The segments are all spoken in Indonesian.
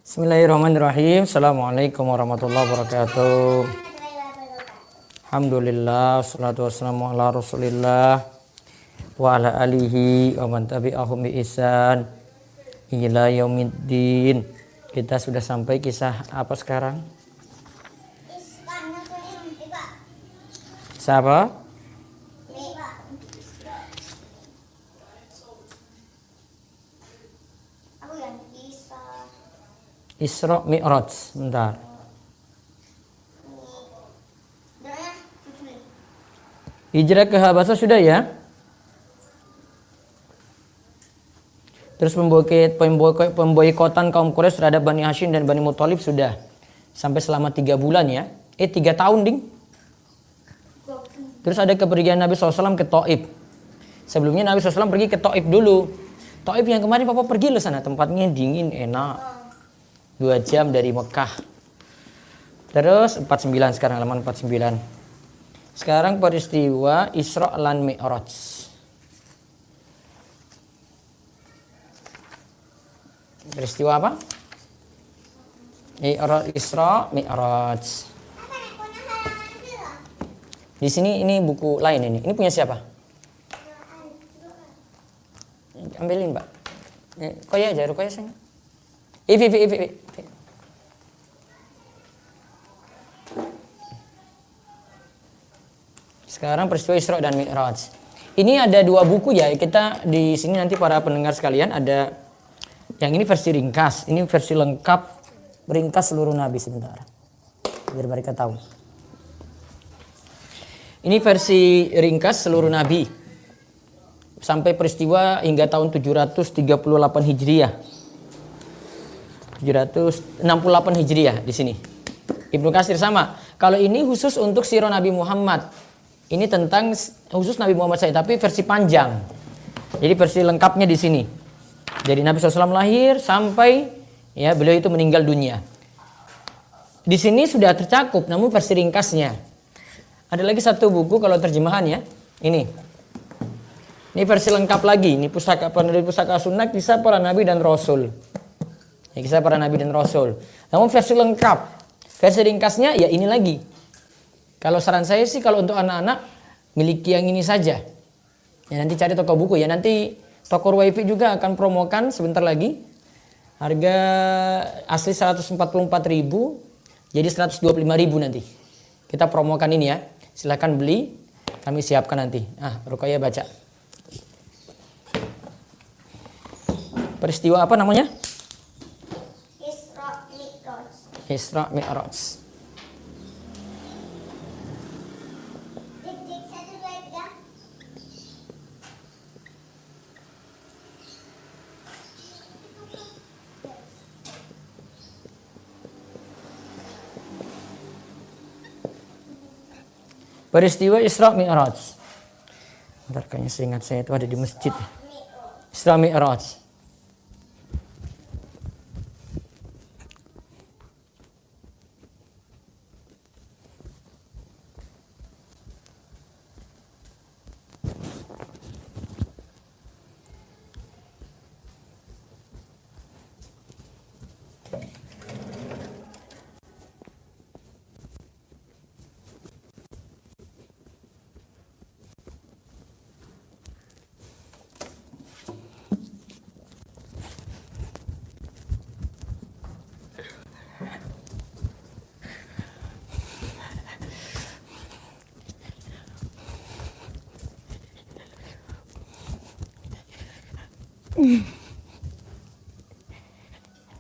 Bismillahirrahmanirrahim. Assalamualaikum warahmatullahi wabarakatuh. Alhamdulillah, wassalatu wassalamu ala rasulillah wa ala alihi wa man tabi'ahum bi ihsan ila yaumiddin. Kita sudah sampai kisah apa sekarang? Siapa? Isra Mi'raj. Bentar. Hijrah ke Habasah sudah ya? Terus pemboikotan kaum Quraisy terhadap Bani Hashim dan Bani Muthalib sudah. Sampai selama 3 bulan ya. 3 tahun ding. Terus ada kepergian Nabi SAW ke Taif. Sebelumnya Nabi SAW pergi ke Taif dulu. Taif yang kemarin Papa pergi loh sana. Tempatnya dingin, enak. 2 jam dari Mekah. Terus 49 sekarang, halaman 49. Sekarang peristiwa Isra lan Mi'raj. Peristiwa apa? Isra Mi'raj. Di sini ini buku lain ini. Ini punya siapa? Ambilin, Mbak. Koya aja, Rukoya sayang. Ivi. Sekarang peristiwa Isra dan Mi'raj. Ini ada 2 buku ya. Kita di sini nanti para pendengar sekalian ada yang ini versi ringkas, ini versi lengkap ringkas seluruh nabi sebentar. Biar mereka tahu. Ini versi ringkas seluruh nabi. Sampai peristiwa hingga tahun 738 Hijriah. 768 Hijriah di sini. Ibnu Katsir sama. Kalau ini khusus untuk sirah Nabi Muhammad. Ini tentang khusus Nabi Muhammad saya, tapi versi panjang. Jadi versi lengkapnya di sini. Jadi Nabi SAW lahir sampai ya beliau itu meninggal dunia. Di sini sudah tercakup, namun versi ringkasnya. Ada lagi 1 buku kalau terjemahan ya. Ini versi lengkap lagi. Ini pusaka penerbit pusaka sunnah kisah para nabi dan rasul. Ya, kisah para nabi dan rasul. Namun versi lengkap, versi ringkasnya ya ini lagi. Kalau saran saya sih kalau untuk anak-anak miliki yang ini saja. Ya nanti cari toko buku ya. Nanti toko Wifi juga akan promokan sebentar lagi. Harga asli 144.000 jadi 125.000 nanti. Kita promokan ini ya. Silakan beli. Kami siapkan nanti. Ruqayyah baca. Peristiwa apa namanya? Isra Mi'raj. Peristiwa Isra Mi'raj. Bentar, kayaknya seingat saya itu ada di masjid. Isra Mi'raj.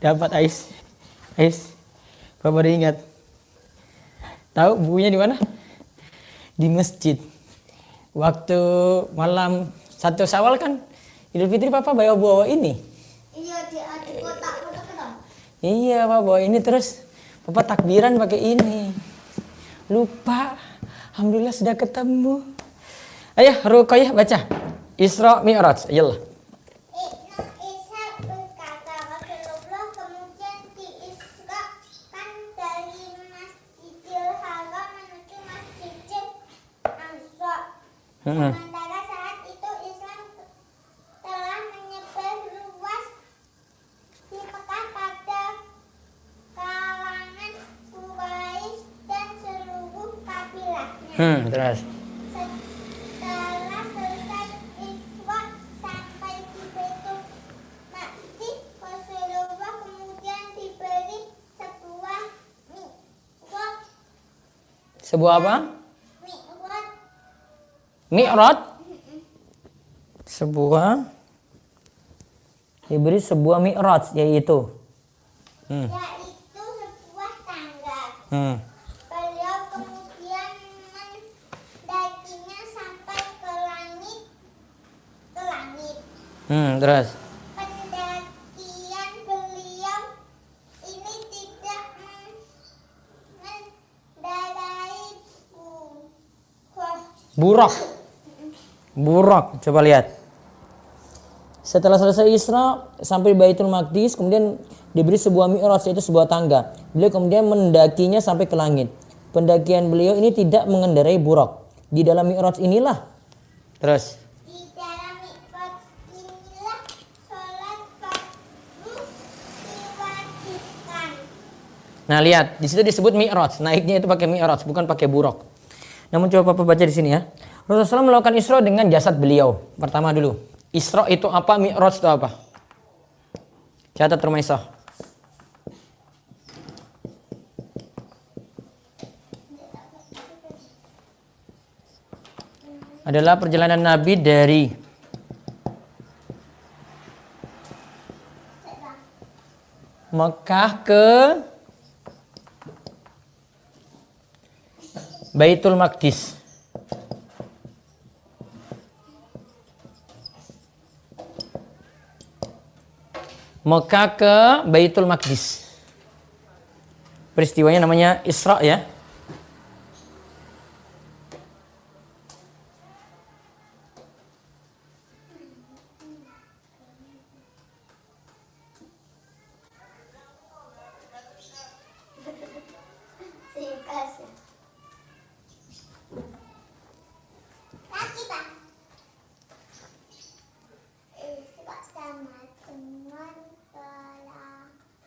Dapat Ais. Bapak baru ingat. Tahu bukunya di mana? Di masjid. Waktu malam 1 Syawal kan Idul Fitri Papa bawa ini. Iya, di kotak kan. Iya, Papa bawa ini terus Papa takbiran pakai ini. Lupa. Alhamdulillah sudah ketemu. Ayo Ruqayyah baca. Isra Mi'raj. Ayolah. Sementara saat itu Islam telah menyebar luas di Mekah pada Terus. Setelah selesai Isra sampai di Baitul Maqdis, Rasulullah kemudian diberi sebuah mi'raj. Sebuah apa? Mi'raj. Mi'raj. Diberi sebuah mi'raj, yaitu Yaitu sebuah tangga. Beliau kemudian mendakinya sampai ke langit. Terus. Pendakian beliau ini tidak mengendarai Buraq. Coba lihat. Setelah selesai Isra sampai Baitul Maqdis, kemudian diberi sebuah mi'raj, yaitu sebuah tangga. Beliau kemudian mendakinya sampai ke langit. Pendakian beliau ini tidak mengendarai buraq. Di dalam mi'raj inilah. Terus. Di dalam mi'raj inilah sholat fardu diwajibkan. Nah, lihat, di situ disebut mi'raj. Naiknya itu pakai mi'raj, bukan pakai buraq. Namun coba Papa baca di sini ya. Rasulullah melakukan Isra dengan jasad beliau. Pertama dulu. Isra itu apa? Mi'raj itu apa? Catat Rumaisah. Adalah perjalanan Nabi dari Mekah ke Baitul Maqdis. Mekah ke Baitul Maqdis. Peristiwanya namanya Isra ya. Lagi, Pak. Isra sama teman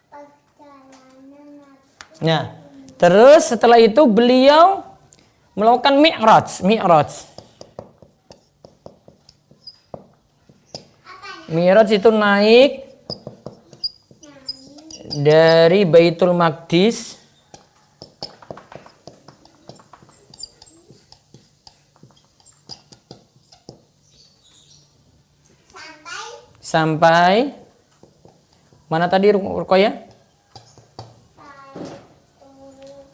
perjalanan. Nah, terus setelah itu beliau melakukan mi'raj. Mi'raj itu naik dari Baitul Maqdis sampai mana tadi Rukoya?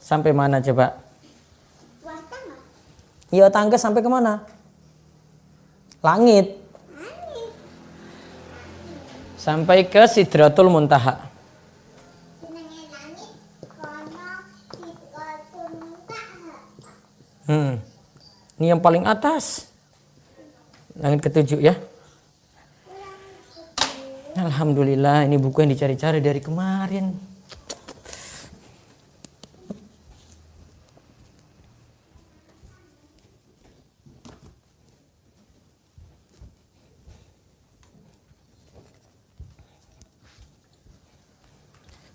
Sampai mana coba? Iya, tangga sampai kemana? Langit. Sampai ke Sidratul Muntaha. Ini yang paling atas. Langit ketujuh ya. Alhamdulillah, ini buku yang dicari-cari dari kemarin.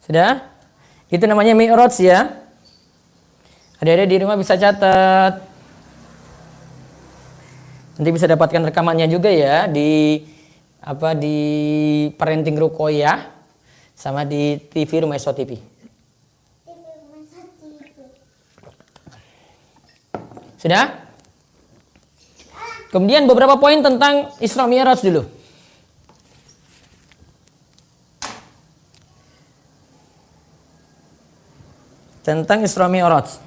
Sudah? Itu namanya mi'raj ya. Adik-adik di rumah bisa catat. Nanti bisa dapatkan rekamannya juga ya di Parenting Rukoyah sama di TV Rumaisah TV. Sudah? Kemudian beberapa poin tentang Isra Mi'raj dulu. Tentang Isra Mi'raj.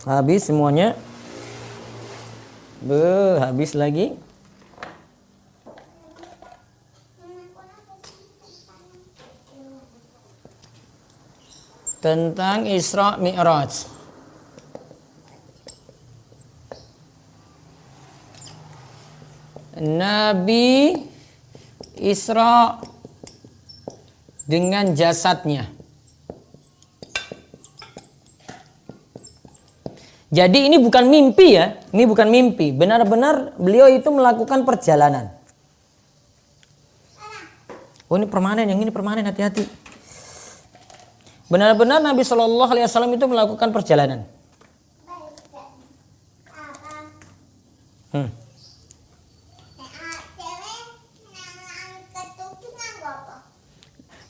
Habis semuanya. Habis lagi. Tentang Isra Mi'raj. Nabi Isra dengan jasadnya. Jadi ini bukan mimpi ya, ini bukan mimpi. Benar-benar beliau itu melakukan perjalanan. Oh ini permanen, yang ini permanen, hati-hati. Benar-benar Nabi Shallallahu Alaihi Wasallam itu melakukan perjalanan.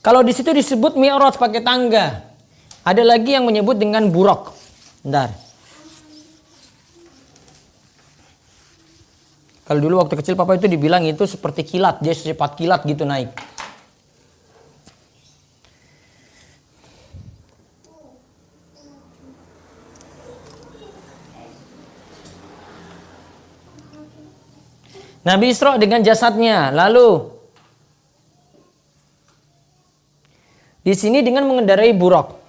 Kalau di situ disebut mi'raj pakai tangga. Ada lagi yang menyebut dengan buraq. Bentar. Kalau dulu waktu kecil papa itu dibilang itu seperti kilat, dia secepat kilat gitu naik. Nabi Isra dengan jasadnya, lalu di sini dengan mengendarai buraq.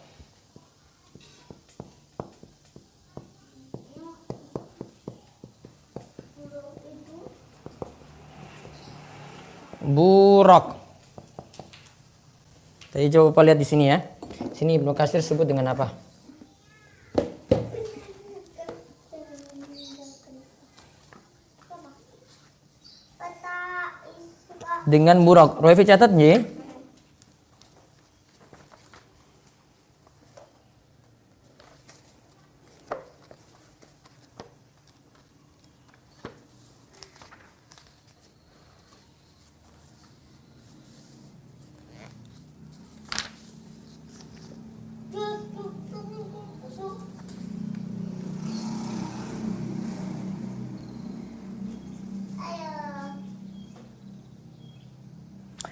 Buraq. Tadi coba lihat di sini ya. Sini Ibnu Katsir sebut dengan apa? Dengan buraq. Roevi catat ya.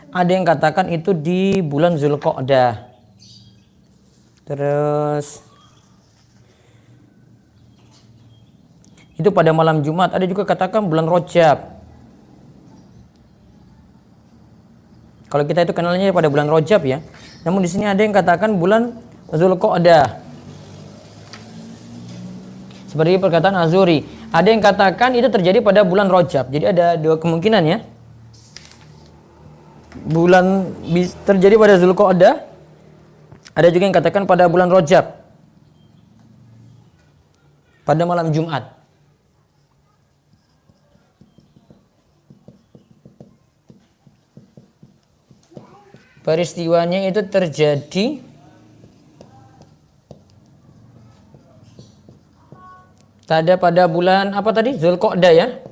Ada yang katakan itu di bulan Zulqa'dah. Terus itu pada malam Jumat. Ada juga katakan bulan Rajab. Kalau kita itu kenalnya pada bulan Rajab ya. Namun di sini ada yang katakan bulan Zulqa'dah. Seperti perkataan Azuri. Ada yang katakan itu terjadi pada bulan Rajab. Jadi ada dua kemungkinan ya. Bulan terjadi pada Zulqa'dah. Ada juga yang katakan pada bulan Rajab. Pada malam Jumat. Peristiwanya itu terjadi pada bulan apa tadi? Zulqa'dah ya.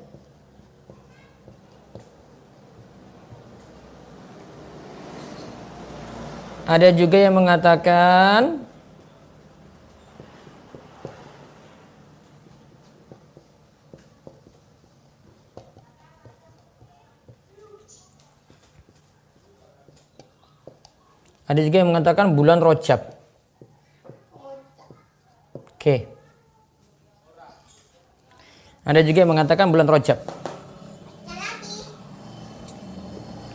Ada juga yang mengatakan bulan Rajab. Oke. Ada juga yang mengatakan bulan Rajab.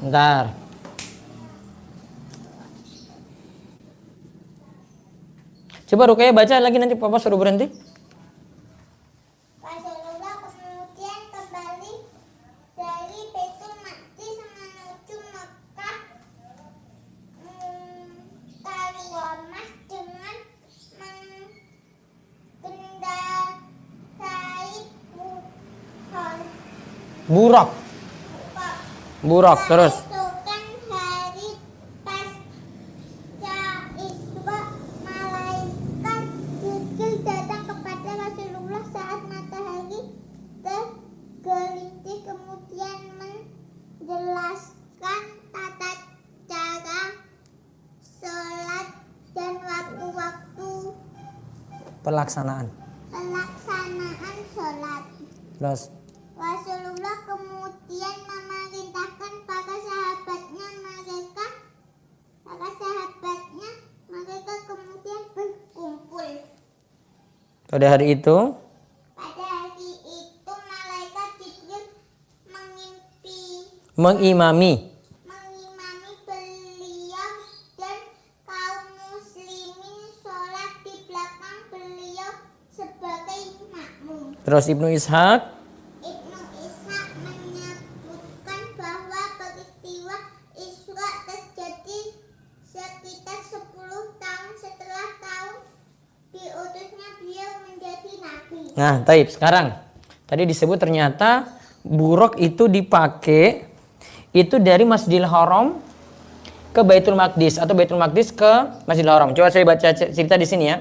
Bentar. Coba Ruqayyah baca lagi, nanti papa suruh berhenti. Rasulullah kemudian kembali dari Baitul Maqdis menuju Mekah Mukarramah dengan mengendarai Buraq. Buraq terus. Besokan hari pasca Isra, malaikat Jibril datang kepada Rasulullah saat matahari tergelincir, kemudian menjelaskan tata cara sholat dan waktu-waktu Pelaksanaan sholat. Terus Rasulullah kemudian memerintahkan para sahabatnya mereka kemudian berkumpul. pada hari itu Pada hari itu malaikat Jibril mengimami beliau dan kaum muslimin sholat di belakang beliau sebagai makmum. Terus Ibnu Ishaq Menyebutkan bahwa peristiwa Isra terjadi sekitar 10 tahun setelah tahun diutusnya beliau menjadi nabi. Nah, taib. Sekarang tadi disebut ternyata buraq itu dipakai itu dari Masjidil Haram ke Baitul Maqdis atau Baitul Maqdis ke Masjidil Haram. Coba saya baca cerita di sini ya.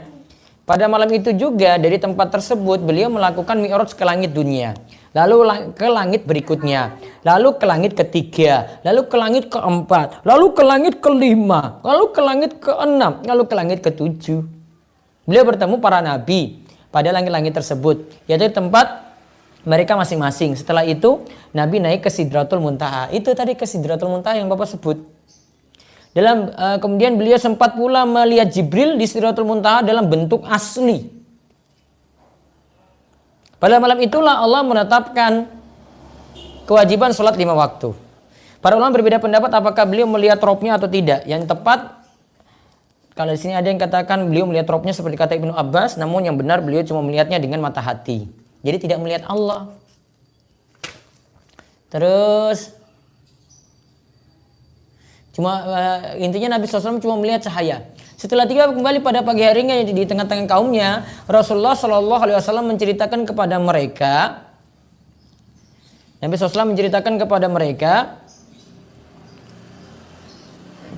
Pada malam itu juga dari tempat tersebut beliau melakukan mi'raj ke langit dunia, lalu ke langit berikutnya, lalu ke langit ketiga, lalu ke langit keempat, lalu ke langit kelima, lalu ke langit keenam, lalu ke langit ketujuh. Beliau bertemu para nabi pada langit-langit tersebut, yaitu tempat mereka masing-masing. Setelah itu Nabi naik ke Sidratul Muntaha. Itu tadi ke Sidratul Muntaha yang Bapak sebut. Kemudian beliau sempat pula melihat Jibril di Sidratul Muntaha dalam bentuk asli. Pada malam itulah Allah menetapkan kewajiban sholat 5 waktu. Para ulama berbeda pendapat apakah beliau melihat robnya atau tidak. Yang tepat, kalau di sini ada yang katakan beliau melihat robnya seperti kata Ibnu Abbas, namun yang benar beliau cuma melihatnya dengan mata hati. Jadi tidak melihat Allah. Terus intinya Nabi SAW cuma melihat cahaya. Setelah tiba kembali pada pagi harinya di tengah-tengah kaumnya, Rasulullah SAW menceritakan kepada mereka, Nabi SAW menceritakan kepada mereka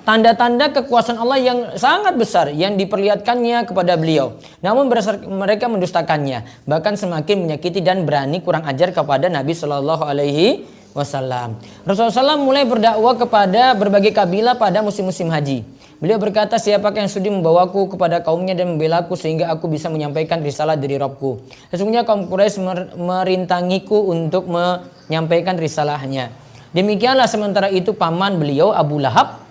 tanda-tanda kekuasaan Allah yang sangat besar yang diperlihatkannya kepada beliau. Namun mereka mendustakannya, bahkan semakin menyakiti dan berani kurang ajar kepada Nabi Shallallahu Alaihi Wasallam. Rasulullah SAW mulai berdakwah kepada berbagai kabilah pada musim-musim haji. Beliau berkata, siapakah yang sudi membawaku kepada kaumnya dan membelaku sehingga aku bisa menyampaikan risalah dari Rabbku. Sesungguhnya kaum Quraisy merintangiku untuk menyampaikan risalahnya. Demikianlah sementara itu paman beliau Abu Lahab,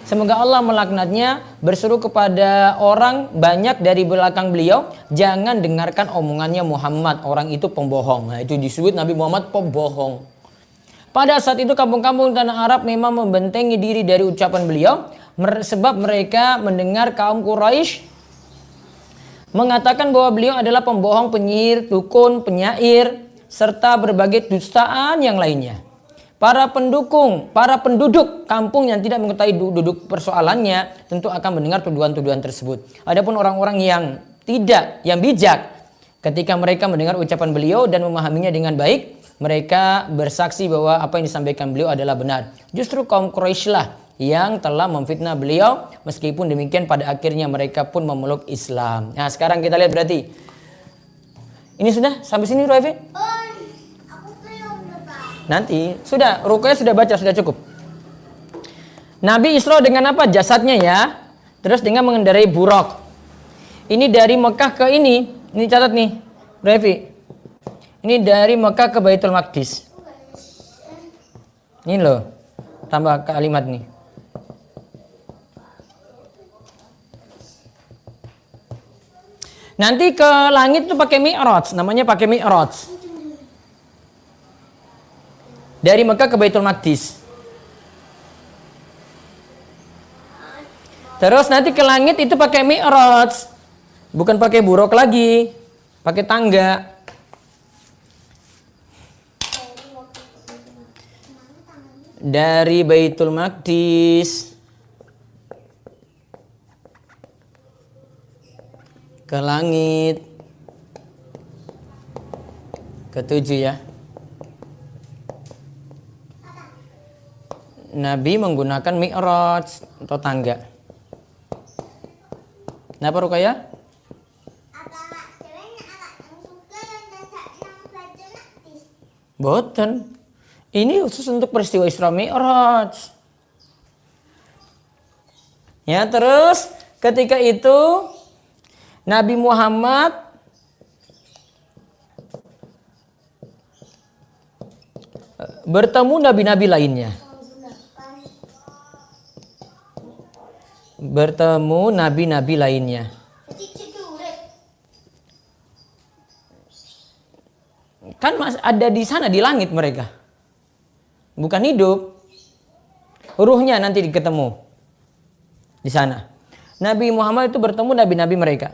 semoga Allah melaknatnya, berseru kepada orang banyak dari belakang beliau, jangan dengarkan omongannya Muhammad, orang itu pembohong. Nah, itu disebut Nabi Muhammad pembohong. Pada saat itu kampung-kampung tanah Arab memang membentengi diri dari ucapan beliau, sebab mereka mendengar kaum Quraisy mengatakan bahwa beliau adalah pembohong, penyihir, dukun, penyair, serta berbagai dustaan yang lainnya. Para penduduk kampung yang tidak mengetahui duduk persoalannya tentu akan mendengar tuduhan-tuduhan tersebut. Adapun orang-orang yang bijak, ketika mereka mendengar ucapan beliau dan memahaminya dengan baik, mereka bersaksi bahwa apa yang disampaikan beliau adalah benar. Justru kaum Quraisy lah yang telah memfitnah beliau, meskipun demikian pada akhirnya mereka pun memeluk Islam. Nah, sekarang kita lihat berarti. Ini sudah sampai sini Ruefi? Nanti sudah, ruqyah sudah baca, sudah cukup. Nabi Isra dengan apa? Jasadnya ya. Terus dengan mengendarai buraq. Ini dari Mekah ke ini catat nih, Revi. Ini dari Mekah ke Baitul Maqdis. Ini loh, tambah kalimat nih. Nanti ke langit tuh pakai mi'raj, namanya pakai mi'raj. Dari Mekah ke Baitul Maqdis. Terus nanti ke langit itu pakai mi'raj. Bukan pakai buraq lagi, pakai tangga. Dari Baitul Maqdis ke langit ketujuh ya. Nabi menggunakan mi'raj atau tangga. Kenapa Ruqayyah? Boten. Ini khusus untuk peristiwa Isra Mi'raj. Ya, terus ketika itu Nabi Muhammad bertemu nabi-nabi lainnya. Bertemu nabi-nabi lainnya. Kan ada di sana di langit mereka. Bukan hidup. Ruhnya nanti ketemu di sana. Nabi Muhammad itu bertemu nabi-nabi mereka.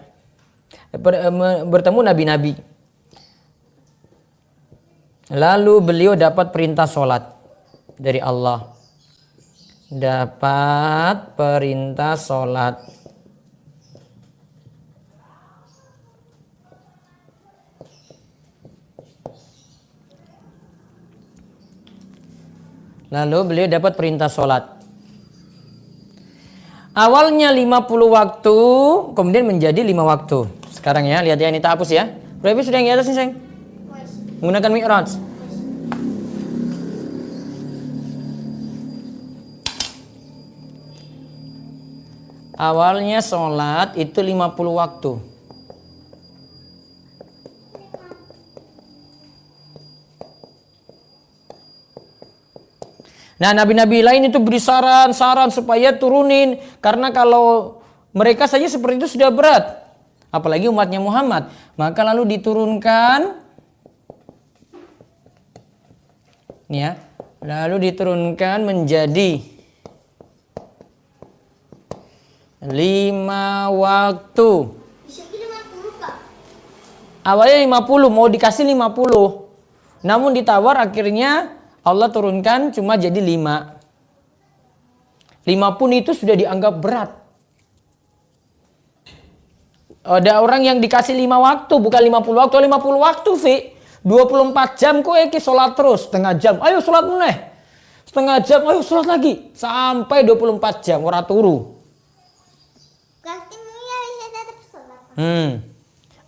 Bertemu nabi-nabi. Lalu beliau dapat perintah sholat dari Allah. Dapat perintah sholat. Lalu beliau dapat perintah sholat. Awalnya 50 waktu, kemudian menjadi 5 waktu. Sekarang ya, lihat ya, ini tak hapus ya. Berarti sudah yang di atas nih, sayang? Menggunakan mi'raj. Awalnya sholat itu 50 waktu. Nah, nabi-nabi lain itu beri saran-saran supaya turunin. Karena kalau mereka saja seperti itu sudah berat. Apalagi umatnya Muhammad. Maka lalu diturunkan. Nih ya. Lalu diturunkan menjadi 5 waktu. Bisa 50 Kak. Awalnya 50, mau dikasih 50. Namun ditawar akhirnya Allah turunkan cuma jadi 5. 5 pun itu sudah dianggap berat. Ada orang yang dikasih 5 waktu, bukan 50 waktu, 50 waktu, Fi. 24 jam kok iki sholat terus, setengah jam. Ayo sholat meneh. Setengah jam, ayo sholat lagi. Sampai 24 jam, ora turu. Berarti Mulia bisa tetap sholat.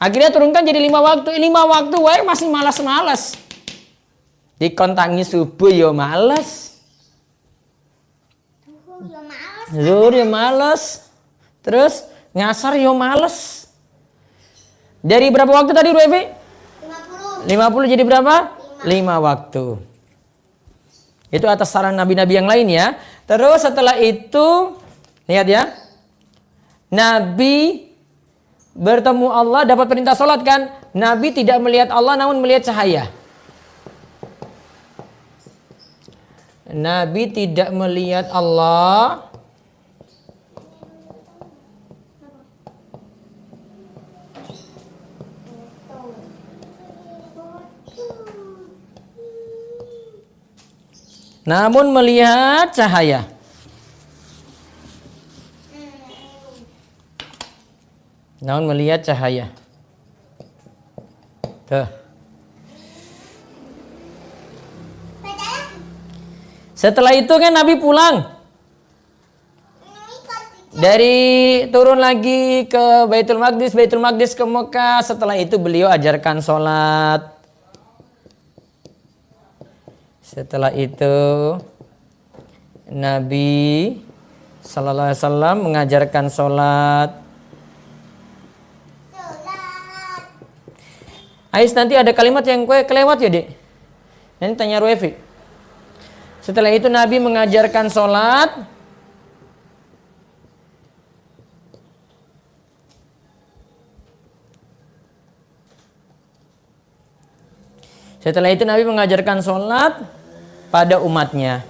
Akhirnya turunkan jadi 5 waktu. 5 waktu, wae masih malas-malas. Dikontangi subuh ya males. Ya males. Zuhur ya males. Terus ngasar ya males. Dari berapa waktu tadi, Revi? 50. 50 jadi berapa? 5 waktu. Itu atas saran nabi-nabi yang lain ya. Terus setelah itu, lihat ya. Nabi bertemu Allah, dapat perintah sholat kan? Nabi tidak melihat Allah namun melihat cahaya. Nabi tidak melihat Allah. Namun melihat cahaya. Namun melihat cahaya. Tuh. Setelah itu kan Nabi pulang. Dari turun lagi ke Baitul Maqdis ke Mekah. Setelah itu beliau ajarkan sholat. Setelah itu Nabi Sallallahu Alaihi Wasallam mengajarkan sholat. Ais, nanti ada kalimat yang kelewat ya, Dek. Nanti tanya Ruefi. Setelah itu Nabi mengajarkan sholat. Setelah itu Nabi mengajarkan sholat pada umatnya.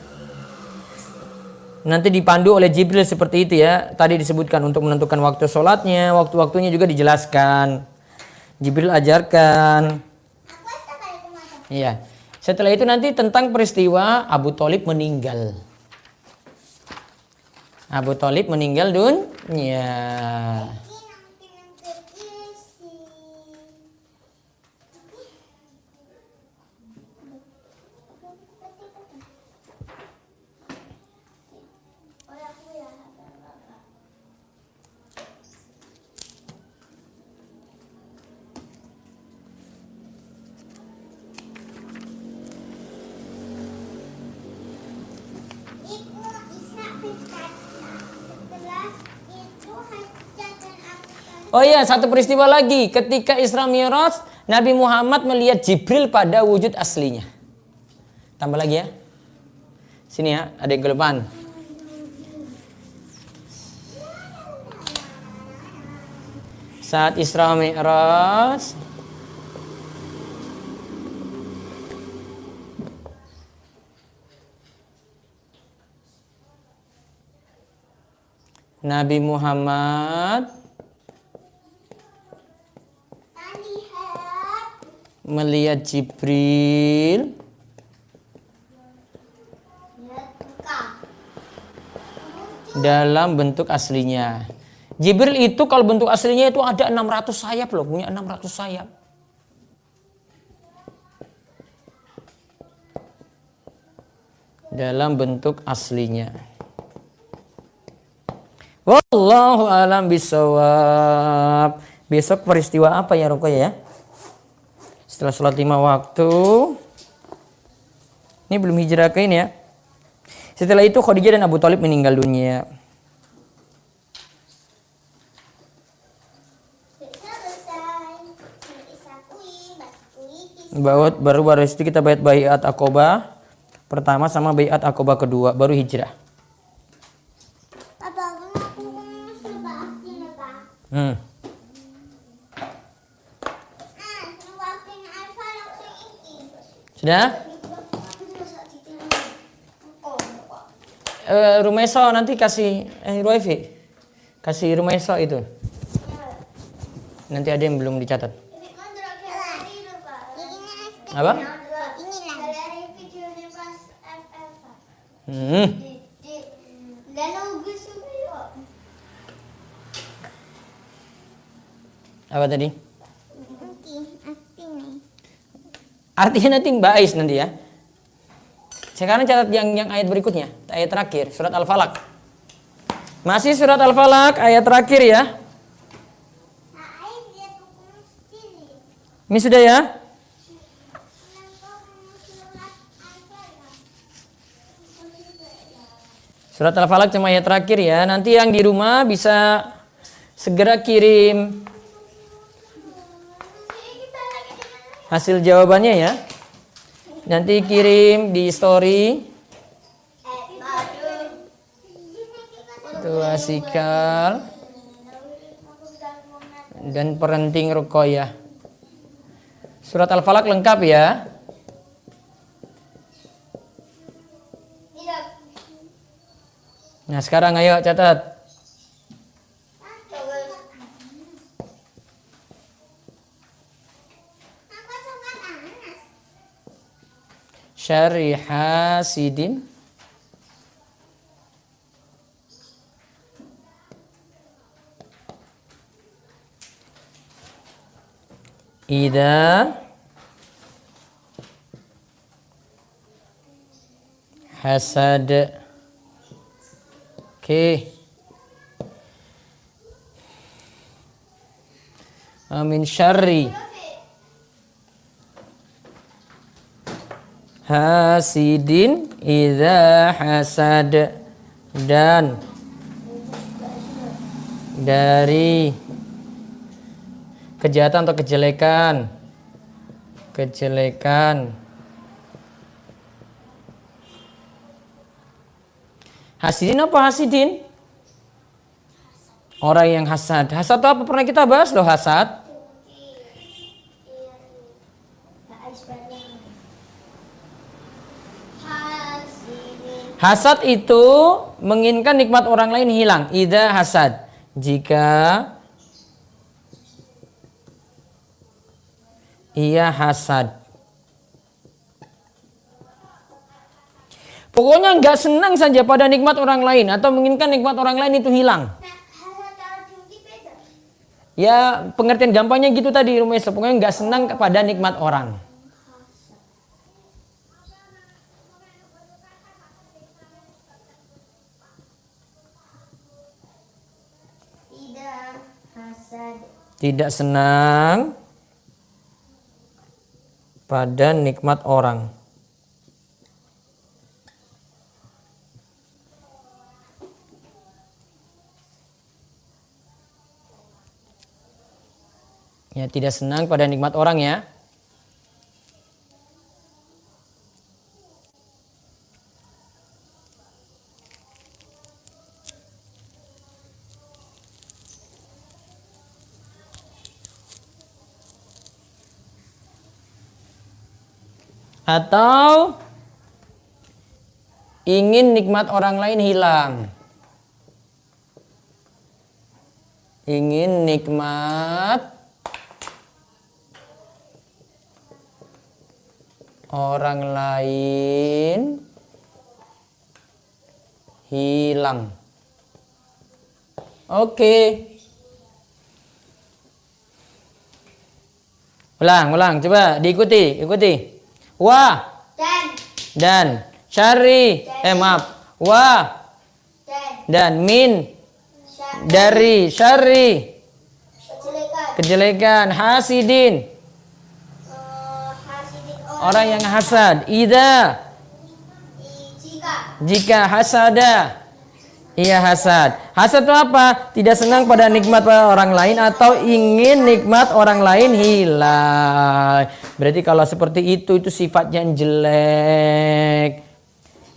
Nanti dipandu oleh Jibril seperti itu ya. Tadi disebutkan untuk menentukan waktu sholatnya, waktu-waktunya juga dijelaskan. Jibril ajarkan. Iya. Setelah itu nanti tentang peristiwa Abu Thalib meninggal. Abu Thalib meninggal dunia. Oh iya, satu peristiwa lagi. Ketika Isra Mi'raj, Nabi Muhammad melihat Jibril pada wujud aslinya. Tambah lagi ya. Sini ya, ada yang ke depan. Saat Isra Mi'raj, Nabi Muhammad melihat Jibril dalam bentuk aslinya. Jibril itu kalau bentuk aslinya itu ada 600 sayap loh, punya 600 sayap. Dalam bentuk aslinya. Wallahu alam bisawab. Besok peristiwa apa ya Ruqayyah ya? Setelah sholat 5 waktu. Ini belum hijrah ke ini ya. Setelah itu Khadijah dan Abu Thalib meninggal dunia. Baru itu kita baiat Aqobah pertama sama baiat Aqobah kedua, baru hijrah. Papa, aku suruh bahasin ya, Pak. Suruh bahasin Alfa langsung ini. Sudah? Rumeso nanti kasih Ruefi. Kasih Rumeso itu. Nanti ada yang belum dicatat. Apa? Apa tadi? Artinya nanti Mbak Ais nanti ya. Sekarang catat yang ayat berikutnya, ayat terakhir, surat Al-Falaq. Masih surat Al-Falaq, ayat terakhir ya. Ini sudah ya? Surat Al-Falaq cuma ayat terakhir ya. Nanti yang di rumah bisa segera kirim hasil jawabannya ya. Nanti kirim di story. Tua Sikal dan Parenting Ruqayyah. Surat Al-Falaq lengkap ya. Nah sekarang ayo catat. Syarri hasidin idza hasad. Oke. Amin syarri hasidin idza hasad, dan dari kejahatan atau kejelekan hasidin. Apa hasidin? Orang yang hasad. Hasad itu apa? Pernah kita bahas loh hasad. Hasad itu menginginkan nikmat orang lain hilang. Idza hasad, jika ia hasad. Pokoknya nggak senang saja pada nikmat orang lain atau menginginkan nikmat orang lain itu hilang. Ya pengertian gampangnya gitu tadi Rumeso. Pokoknya nggak senang kepada nikmat orang. Tidak senang pada nikmat orang. Ya, tidak senang pada nikmat orang ya. Atau ingin nikmat orang lain hilang. Ingin nikmat orang lain hilang. Oke. Ulang, coba diikuti. Wa dan syarri, maaf. Wa dan min dari syarri kejelekan. kejelekan, hasidin Hasidin orang yang hasad, idza jika hasada iya hasad. Hasad itu apa? Tidak senang pada nikmat orang lain atau ingin nikmat orang lain hilang. Berarti kalau seperti itu sifatnya yang jelek.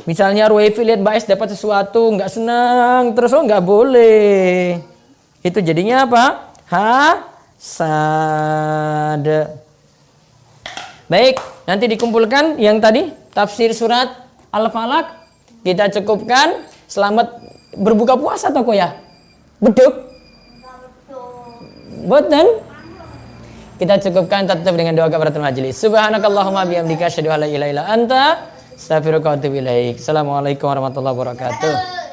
Misalnya Ruefi lihat Mbak S dapat sesuatu nggak senang terus, nggak boleh. Itu jadinya apa? Hasad. Baik, nanti dikumpulkan yang tadi tafsir surat Al-Falaq. Kita cukupkan. Selamat berbuka puasa toko ya. Beduk. Boten. Kita cukupkan, tutup dengan doa kafaratul majelis. Subhanakallahumma bihamdika asyhadu an la ilaha illa anta astaghfiruka wa atubu ilaik. Assalamualaikum warahmatullahi wabarakatuh.